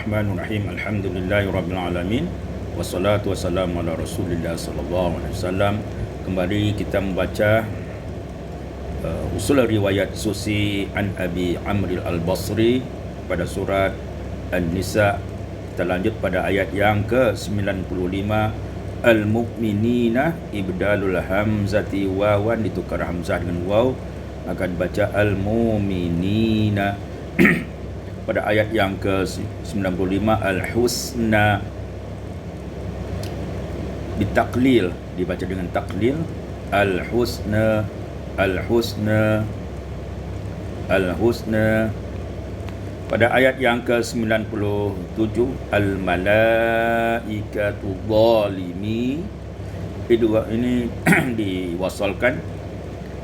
Bismillahirrahmanirrahim. Alhamdulillahirabbil alamin. Wassalatu wassalamu ala Rasulillah sallallahu alaihi wasallam. Kembali kita membaca usul riwayat Susi an Abi Amr al-Basri pada surat An-Nisa. Kita lanjut pada ayat yang ke-95. Al-mu'minina ibdalul hamzati wawan, ditukar hamzah dengan waw, akan baca al-mu'minina. Pada ayat yang ke-95 al-husna ditaklil, dibaca dengan taklil, al-husna, al-husna, al-husna. Pada ayat yang ke-97 al-malaikatu zalimi, idgham ini diwasalkan,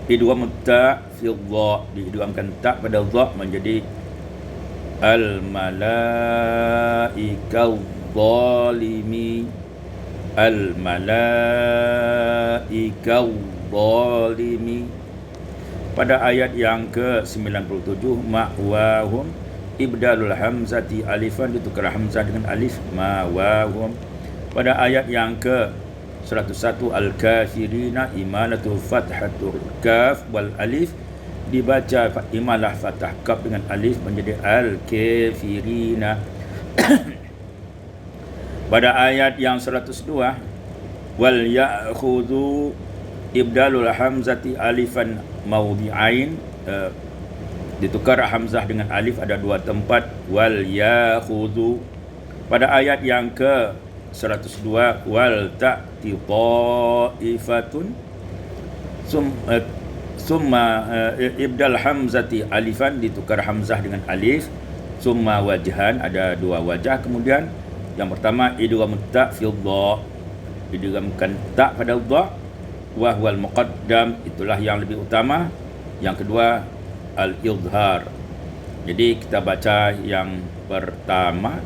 idgham ta fi dha, diidghamkan ta pada dha menjadi al-malaikatu zalimi, al-malaikatu zalimi. Pada ayat yang ke-97 ma'wahum ibdalul hamzati alifan, ditukar hamzah dengan alif, ma'wahum. Pada ayat yang ke-101 al-kafirina imalatu fathatul kaf wal alif, dibaca imalah fathah kaf dengan alif menjadi al-kafirina. Pada ayat yang 102 wal ya'khudhu ibdalul hamzati alifan mawdi'ain, ditukar hamzah dengan alif ada dua tempat, wal ya'khudhu. Pada ayat yang ke-102 wal ta'ti ta'ifatun summa ibdal hamzati alifan, ditukar hamzah dengan alif, summa wajhan, ada dua wajah. Kemudian yang pertama idgham ta fi dha, idghamkan ta pada dha, wa huwal muqaddam, itulah yang lebih utama. Yang kedua al-idhar. Jadi kita baca yang pertama,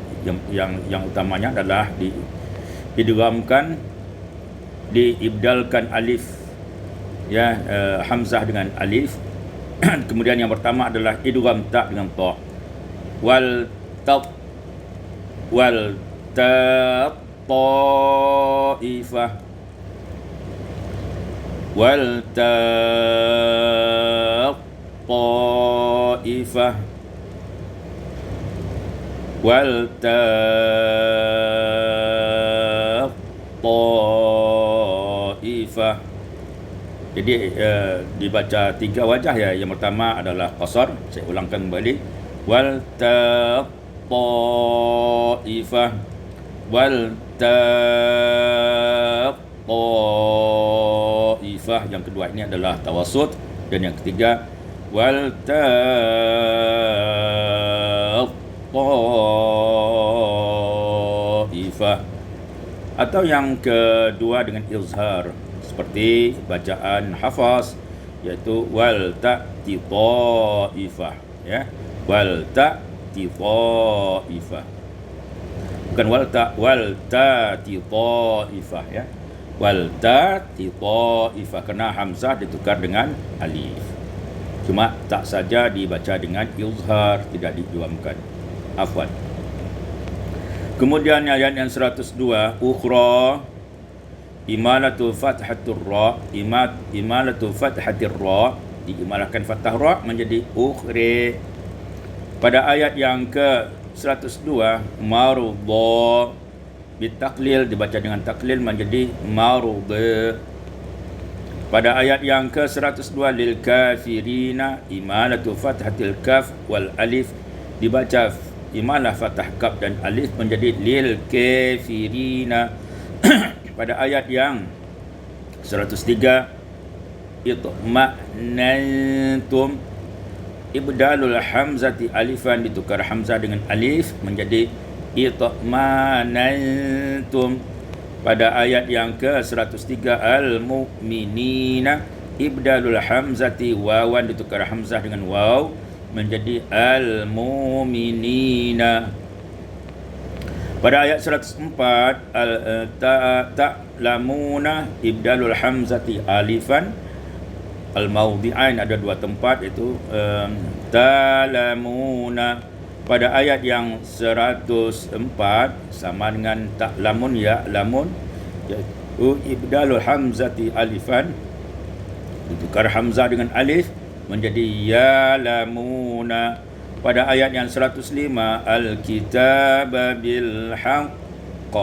yang utamanya adalah diidghamkan, diibdalkan alif, ya, hamzah dengan alif. Kemudian yang pertama adalah idgham ta dengan ta, wal ta ta'ifah, wal ta'ifah, wal ta'ifah. Jadi dibaca tiga wajah, ya. Yang pertama adalah qasar, saya ulangkan kembali, wal ta'ifah, wal ta'ifah. Yang kedua ini adalah tawassut, dan yang ketiga wal ta'ifah. Atau yang kedua dengan izhar, seperti bacaan Hafaz, yaitu wal ta'ti ta'ifah, ya, wal ta'ti ta'ifah, bukan wal ta'ti ta'ifah, ya, wal ta'ti ta'ifah, kerana hamzah ditukar dengan alif. Cuma tak saja dibaca dengan izhar, tidak diidghamkan. Afwan. Kemudian ayat yang 102 ukhra imalatu fathatur ra, imalatu fathatir ra, diimalahkan fathah ra menjadi ukhri. Pada ayat yang ke-102 marudha, bitaklil, dibaca dengan taklil menjadi marudha. Pada ayat yang ke-102 lil kafirina imalatu fathatil kaf wal alif, dibaca imalah fathah kaf dan alif menjadi lil kafirina. Pada ayat yang 103 itma'nantum ibdalul hamzati alifan, ditukar hamzah dengan alif menjadi itma'nantum. Pada ayat yang ke-103 al-mu'minina ibdalul hamzati wawan, ditukar hamzah dengan waw menjadi al-mu'minina. Pada ayat 104 ta'lamuna ibdalul hamzati alifan, al-mawdi'ain ada dua tempat, itu ta'lamuna Pada ayat yang 104 sama dengan tak lamun ya lamun, iaitu ibdalul hamzati alifan, ditukar hamzah dengan alif menjadi ya lamuna. Pada ayat yang 105 al-kitaba bil haqq,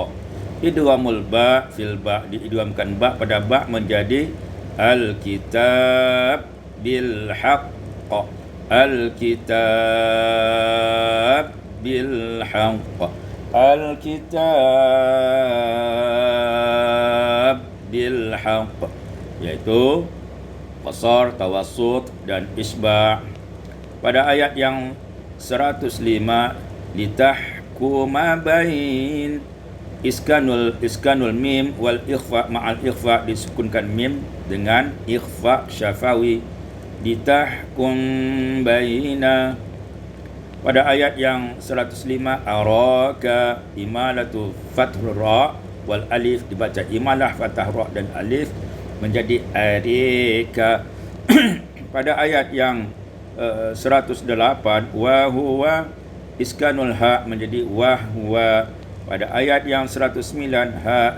idghamul ba fil ba, diidghamkan ba pada ba menjadi al-kitab bil haqq, al-kitab bil haqq, al-kitab bil haqq, iaitu qasar, tawassut dan isba'. Pada ayat yang 105 litahkuma bain, iskanul mim wal ikhfa ma'al ikhfa, disukunkan mim dengan ikhfa syafawi, litahkum baina. Pada ayat yang 105 araka imalatu fathur ra wal alif, dibaca imalah fathah ra dan alif menjadi arika. Pada ayat yang 108 wa huwa iskanul ha menjadi wa huwa. Pada ayat yang 109 ha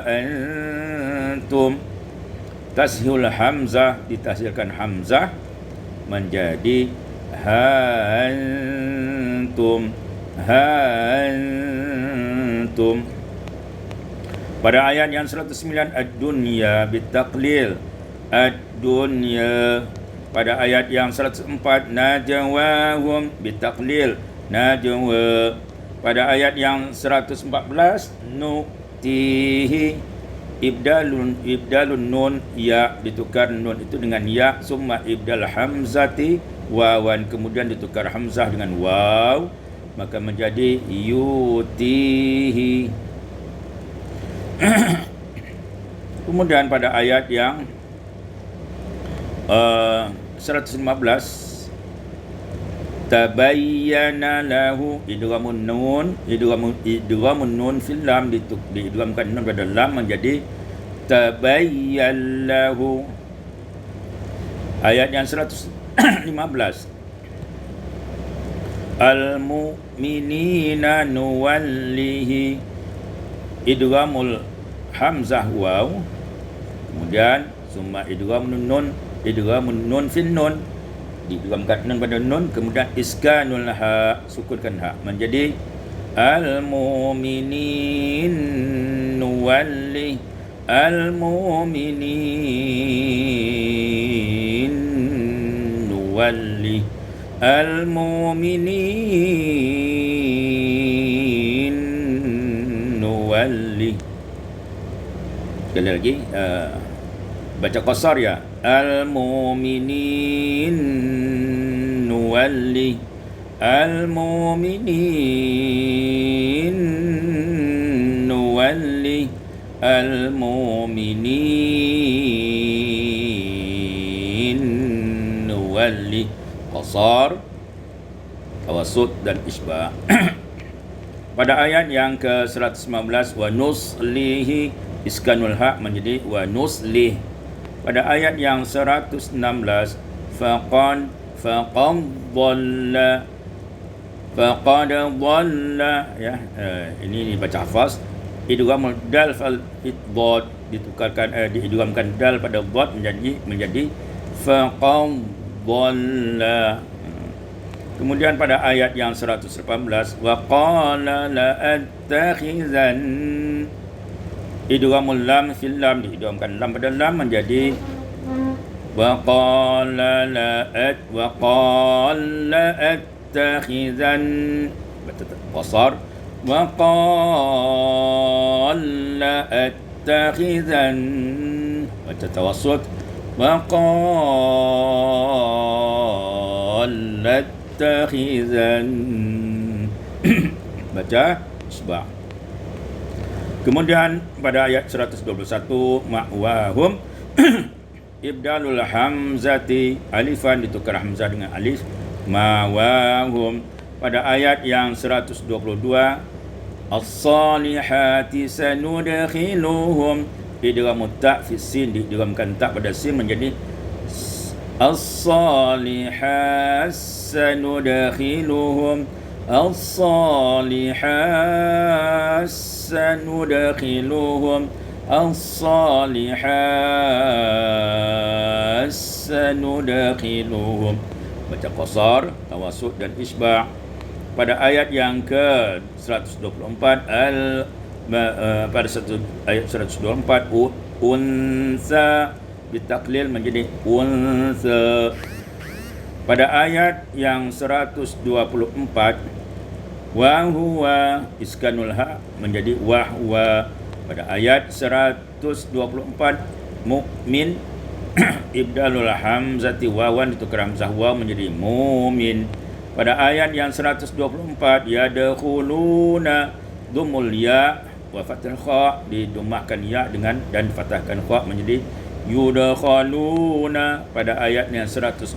antum, tashil hamzah, ditashilkan hamzah menjadi ha antum, ha antum. Pada ayat yang 109 ad-dunya bitaqlil, ad-dunya. Pada ayat yang 104 najawahum bitaqlil, najwa. Pada ayat yang 114 nutihi, ibdalun nun ya, ditukar nun itu dengan ya, summa ibdal hamzati wawan, kemudian ditukar hamzah dengan waw, maka menjadi yutihi. Kemudian pada ayat yang 115 tabayyana lahu, idghamun nun fil lam, diidghamkan nun pada lam menjadi tabayyan lahu. Ayat yang 115 al-mu'minina nuwallihi, idghamul hamzah waw, kemudian summa idghamun nun fil nun, diidghamkan nun pada nun, kemudian iskanul ha, sukunkan ha menjadi al-mu'minin nuwalli, al-mu'minin nuwalli, al-mu'minin nuwalli. Sekali lagi, baca qasar ya, al-mu'minin nuwalli, al-mu'minin nuwalli, al-mu'minin nuwalli. Qasar, tawassut dan isba'. Pada ayat yang ke-119 wa nuslihi, iskanul ha menjadi wa nuslih. Pada ayat yang 116 faqad dhalla ya, ini dibaca hafaz, idghamul dal fal idbad, ditukarkan diidghamkan dal pada dad menjadi faqad dhalla. Kemudian pada ayat yang 118 wa qala la attakhizan, idghamul lam fil lam, diidghamkan lam pada lam menjadi wa qala attakhizan, qasar, wa qala attakhizan, baca tawassut, wa qala attakhizan, baca isba'. Kemudian pada ayat 121 ma'wahum ibdalul hamzati alifan, ditukar hamzah dengan alif, ma'wahum. Pada ayat yang 122 as-salihati sanudkhiluhum, idghamut ta fi sin, diidghamkan ta pada sin menjadi as-salihat sanudkhiluhum as-salihat sanudkhiluhum as-salihat sanudkhiluhum. Baca qasar, tawassut dan isba'. Pada ayat yang ke 124 pada ayat 124 unsa bitaklil menjadi unsa. Pada ayat yang 124 wa huwa iskanul ha menjadi wahwa. Pada ayat 124 mukmin ibdalul hamzati wawan ditukar hamzah waw menjadi mumin. Pada ayat yang 124 yadkhuluna dumul ya wa fathul kha didomahkan ya dengan dan fathahkan kha menjadi yudkhaluna. Pada ayat yang 124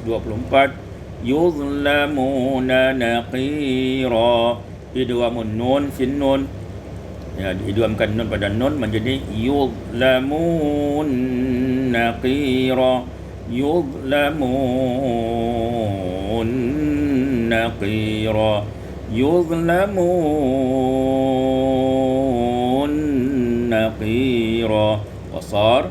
yuzlamuna naqira idghamun nun fin nun, ya diidghamkan nun pada nun menjadi yuzlamun naqira yuzlamun naqira yuzlamun naqira. Qasar,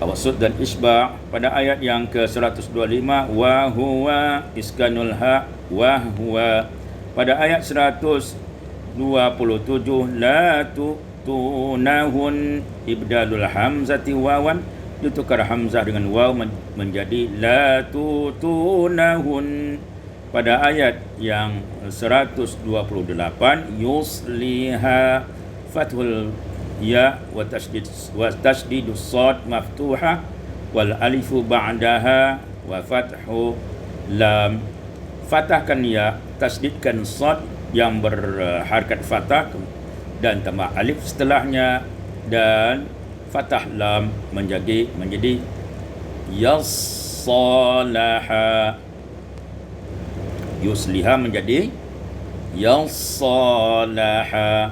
tawassut dan isba'. Pada ayat yang ke-125 wa huwa iskanul ha wa huwa. Pada ayat 127 la tunahun ibdalul hamzati wawan ditukar hamzah dengan waw menjadi la tunahun. Pada ayat yang 128 yusliha fathul ya wa tasdidus sad maftuha wal alifu ba'daha wa fathu lam. Fathahkan ya, tasdidkan sad yang berharakat fathah dan tambah alif setelahnya dan fathah lam menjadi yassalaha. Yusliha menjadi yassalaha.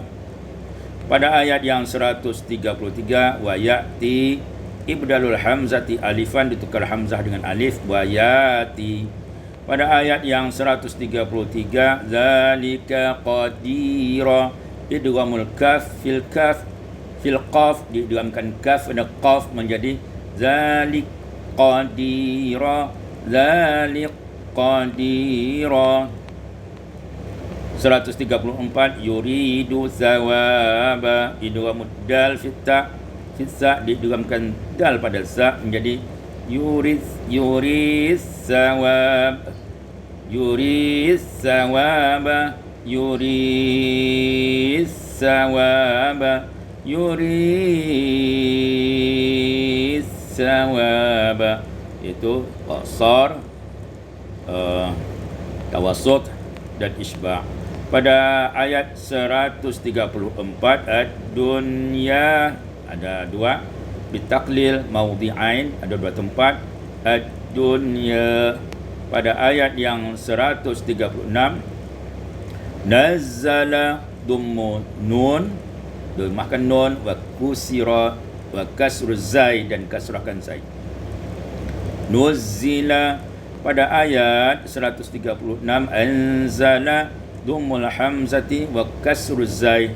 Pada ayat yang 133 wa ya'ti ibdalul hamzati alifan ditukar hamzah dengan alif wa ya'ti. Pada ayat yang 133 zalika qadira idghamul kaf fil qaf diidghamkan kaf dan qaf menjadi zalik qadira zalik qadira. 134 yuridu thawaba idghamud dal fitta diidghamkan dal pada za menjadi yuris thawab yuris thawaba yuris thawaba yuris thawaba. Itu qasar, tawassut dan isba'. Pada ayat 134 ad-dunya ada dua, bitaklil maudhi'ain ada dua tempat ad-dunya. Pada ayat yang 136 nazzala dummu nun domahkan nun wa kusira wa kasru zai dan kasrahkan zai. Nuzila pada ayat 136 anzala dummul hamzati wa kasru zai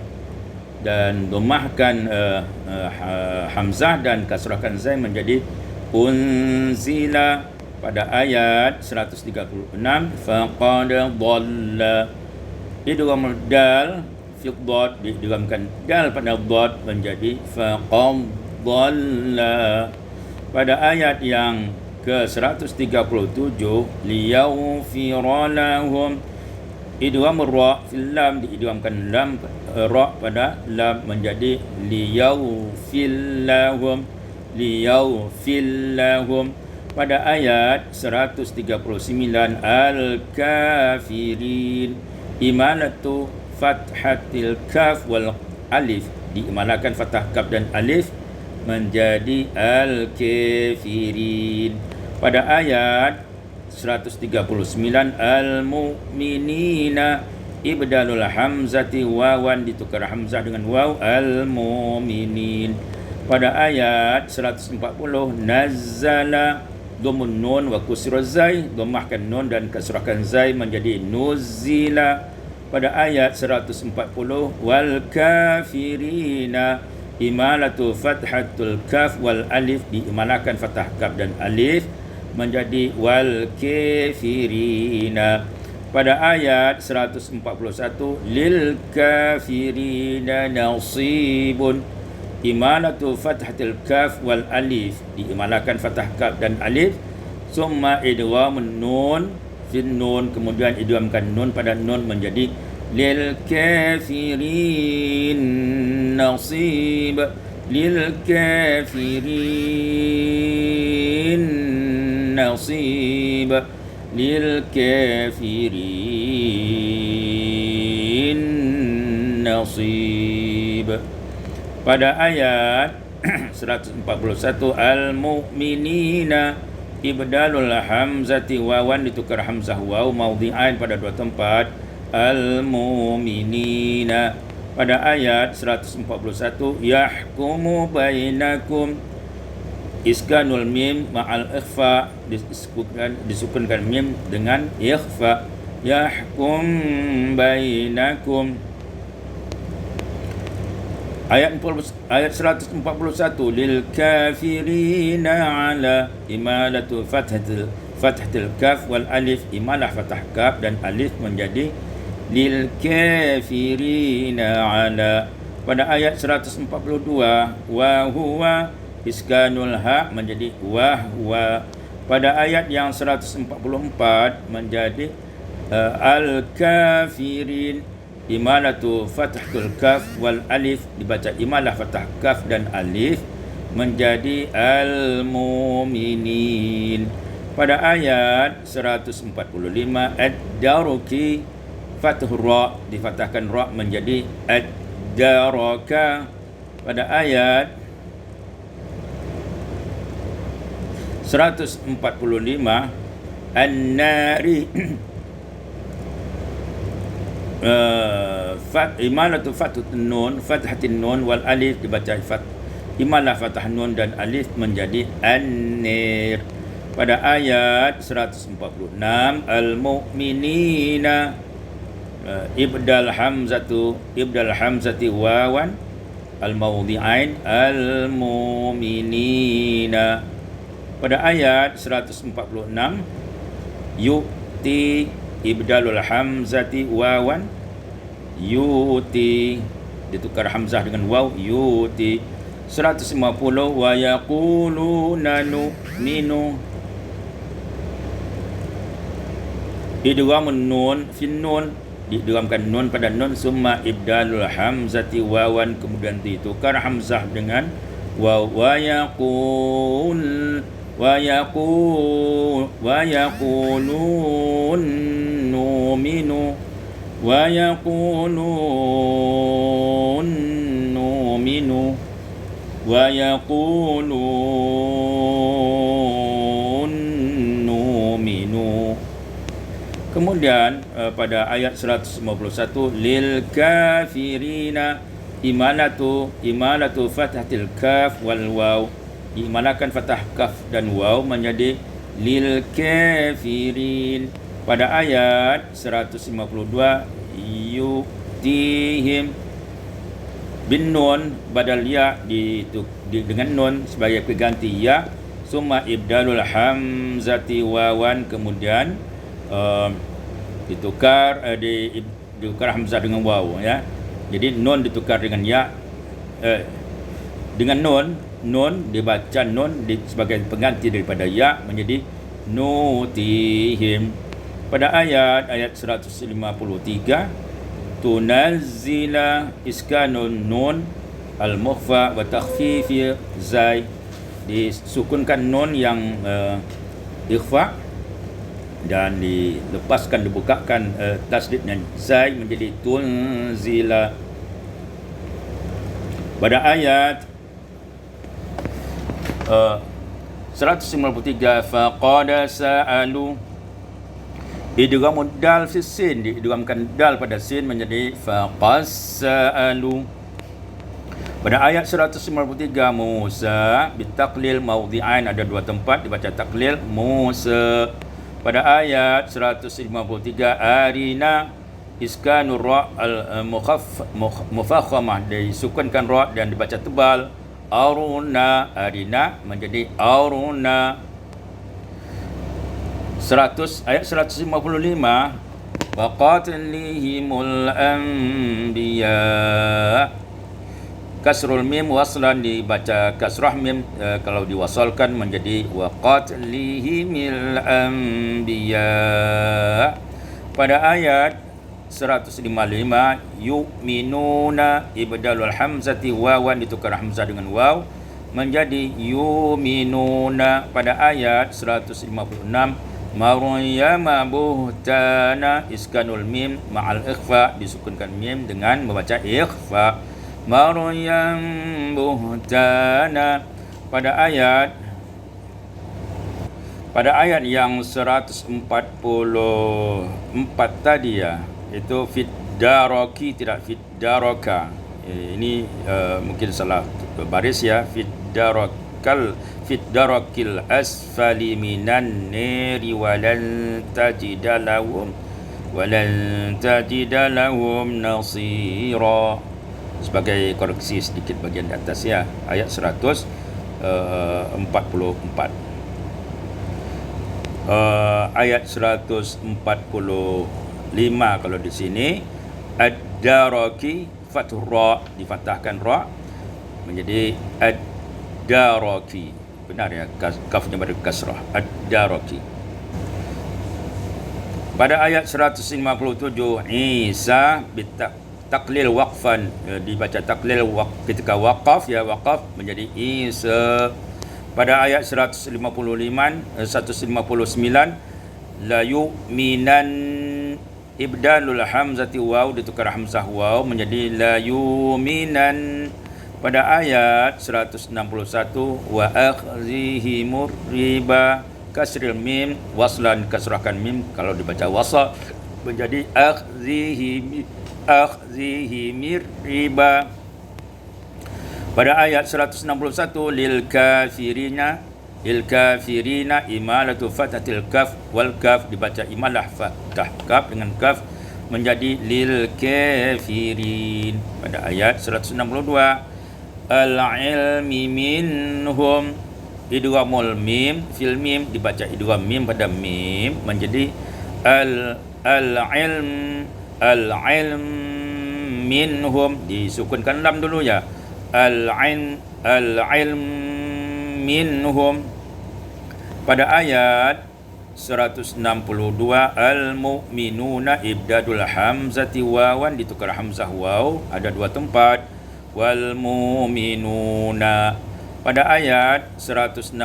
dan domahkan hamzah dan kasrahkan zai menjadi unzila. Pada ayat 136 faqad dhalla idghamul dal fi dhad diidghamkan dal pada dhad menjadi faqad dhalla. Pada ayat yang ke 137 liyaghfira lahum idghamur ra fil lam diidghamkan lam ra pada lam menjadi liyaghfir lahum Pada ayat 139 al-kafirin imalatu fathatil kaf wal alif diimalakan fathah kaf dan alif menjadi al-kafirin. Pada ayat 139 al-mu'minina ibdalul hamzati wawan ditukar hamzah dengan waw al-mu'minin. Pada ayat 140 nazzala dhamun nun wa kusra zai, dhammahkan nun dan kasrahkan zai menjadi nuzila. Pada ayat 140, wal kafirina, imalatu fathatul kaf wal alif, diimalakan fathah kaf dan alif menjadi wal kafirina. Pada ayat 141, lil kafirina nasibun, imalatu fathatil kaf wal alif, diimalakan fathah kaf dan alif, summa idghamun nun fin nun, kemudian idghamkan nun pada nun menjadi lil kafirin nasib, lil kafirin nasib, lil kafirin nasib. Pada ayat 141, al-mu'minina, ibdalul hamzati wawan, ditukar hamzah waw maudhi'ain pada dua tempat, al-mu'minina. Pada ayat 141, yahkumu bainakum, iskanul mim ma'al ikhfa, disukunkan mim dengan ikhfa, yahkum bainakum. Ayat 141, lil kafirina ala, imalatu fathatil kaf wal alif, imalah fathah kaf dan alif menjadi lil kafirina ala. Pada ayat 142, wa huwa, iskanul ha menjadi wahwa. Pada ayat yang 144 menjadi al kafirin, imalatu fathatul kaf wal alif, dibaca imalah fathah kaf dan alif menjadi al-mu'minin. Pada ayat 145, ad-daruki, fathur ra, difathahkan ra menjadi ad-daraka. Pada ayat 145, an-nari, imalatu fathatin nun, fathatin nun wal alif, dibaca imalah fathah nun dan alif menjadi an-nir. Pada ayat 146, al-mu'minina, ibdal hamzati wawan al-maudhi'ain, al-mu'minina. Pada ayat 146, yu'ti, ibdalul hamzati wawan yuti, ditukar hamzah dengan waw yuti. 150, wa yaquluna nu'minu, idghamun nun fin nun, diidghamkan nun pada nun, summa ibdalul hamzati wawan, kemudian ditukar hamzah dengan waw, wa yaqulun nu'minu, wa yaqulun nu'minu, wa yaqulun nu'minu. Kemudian pada ayat 151, lil kafirina, imalatu fathatil kaf wal waw, diimalakan fathah kaf dan waw menjadi lil kafirin. Pada ayat 152, yutihim, bin nun badal ya, dengan nun sebagai pengganti ya, summa ibdalul hamzati wawan, kemudian ditukar hamzah dengan waw ya. Jadi nun ditukar dengan ya, dengan nun dibaca nun sebagai pengganti daripada ya menjadi nutihim. Pada ayat 153, tunazzila, iskanun nun al-mukhfa wa takhfifi zai, disukunkan nun yang ikhfa dan dibukakan tasdidnya zai menjadi tunzila. Pada ayat 153, faqad sa'alu, idghamud dal fi sin, diidghamkan dal pada sin menjadi faqad sa'alu. Pada ayat 153 Musa bitaklil maudhi'ain, ada dua tempat dibaca taklil Musa. Pada ayat 153 arina iskanur ra al mufakhamah, disukunkan ra dan dibaca tebal. Aruna, arina menjadi aruna. 100 ayat 155 waqatilihimul anbiya, kasrul mim waslan dibaca kasrah mim, kalau diwasalkan menjadi waqatlihimil anbiya. Pada ayat 155 yu'minuna ibdalul hamzati wawan, ditukar hamzah dengan waw menjadi yu'minuna. Pada ayat 156 Maryama buhtana iskanul mim ma'al ikhfa, disukunkan mim dengan membaca ikhfa. Maryam buhtana. Pada ayat yang 144 tadi ya, itu fiddaraki tidak fiddaraka. Ini mungkin salah baris ya. Fiddarakil asfali minan niri walan tajida lahum nasira. Sebagai koreksi sedikit bagian di atas ya, ayat 144. Ayat 145 kalau di sini ad-daraki fathur ra, difathahkan ra menjadi ad-daraki. Benar ya, kafnya pada kasrah, ad-daraki. Pada ayat 157 Isa taklil waqfan, dibaca taklil ketika waqaf ya, waqaf menjadi Isa. Pada ayat 159 la yu'minan ibdalul hamzati waw, ditukar hamzah waw menjadi la yu'minan. Pada ayat 161 wa akhzihimur riba, kasril mim waslan, kasrahkan mim kalau dibaca wasal menjadi akhzihimir riba. Pada ayat 161 lil kafirina imalatu fathatil kaf wal kaf, dibaca imalah fathah kaf dengan kaf menjadi lil kafirin. Pada ayat 162 al-ilmi minhum, idghamul mim fil mim, dibaca idgham mim pada mim menjadi al-ilm minhum, disukunkan lam dulu ya, al-ilm minhum. Pada ayat 162 al-mu'minuna ibdadul hamzati wawan, ditukar hamzah waw, ada dua tempat, wal mu'minuna. Pada ayat 162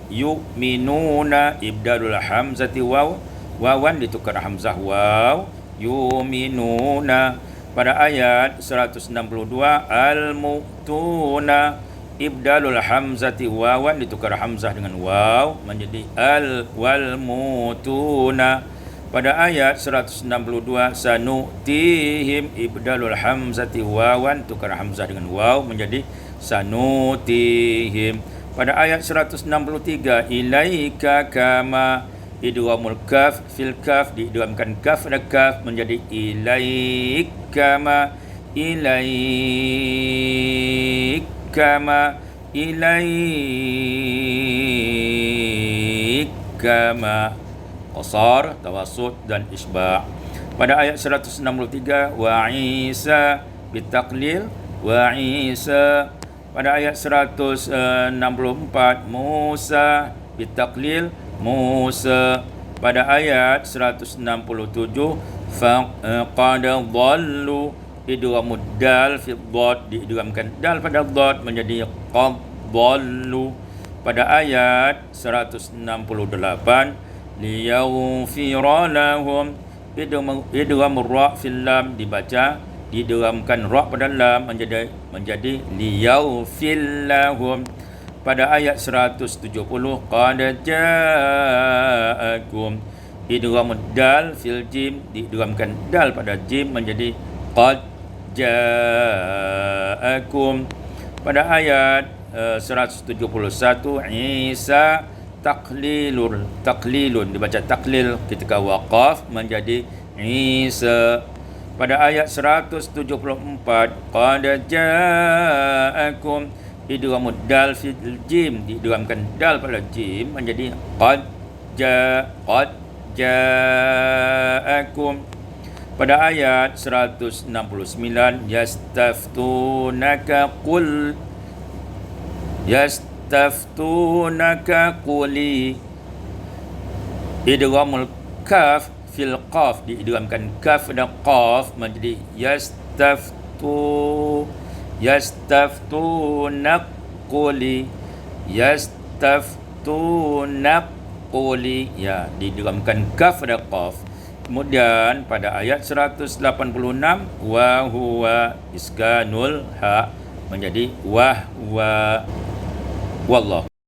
yu'minuna ibdadul hamzati wawan, ditukar hamzah waw, yu'minuna. Pada ayat 162 al-mu'tuna ibdalul hamzati wawan, ditukar hamzah dengan waw menjadi wal mutuna. Pada ayat 162 sanutihim ibdalul hamzati wawan, tukar hamzah dengan waw menjadi sanutihim. Pada ayat 163 ilaika kama, idghamul kaf fil kaf, diidghamkan kaf pada kaf menjadi ilaikama, ilaikama, qasar, tawassut dan isba'. Pada ayat 163 wa Isa bitaklil wa Isa. Pada ayat 164 Musa bitaklil Musa. Pada ayat 167 faqad dhallu, idghamud dal fi dhad, diidghamkan dal pada dhad menjadi qad dhallu. Pada ayat 168 liyaghfira lahum, idghamur ra fil lam, dibaca diidghamkan ra pada lam menjadi liyaghfir lahum. Pada ayat 170 qad ja'akum, idghamud dal fil jim, diidghamkan dal pada jim menjadi qad ja'akum. Pada ayat 171 Isa taklilun dibaca taklil ketika waqaf menjadi Isa. Pada ayat 174 qad ja'akum idghamud dal fil jim, diidghamkan dal pada jim menjadi qad ja'akum. Pada ayat 169 yastaftunaka quli idghamul kaf fil qaf, diidghamkan kaf dan qaf menjadi yastaftunak quli, ya, diidghamkan kaf dan qaf. Kemudian pada ayat 186 wa huwa iskanul ha menjadi wahwa. Wallahu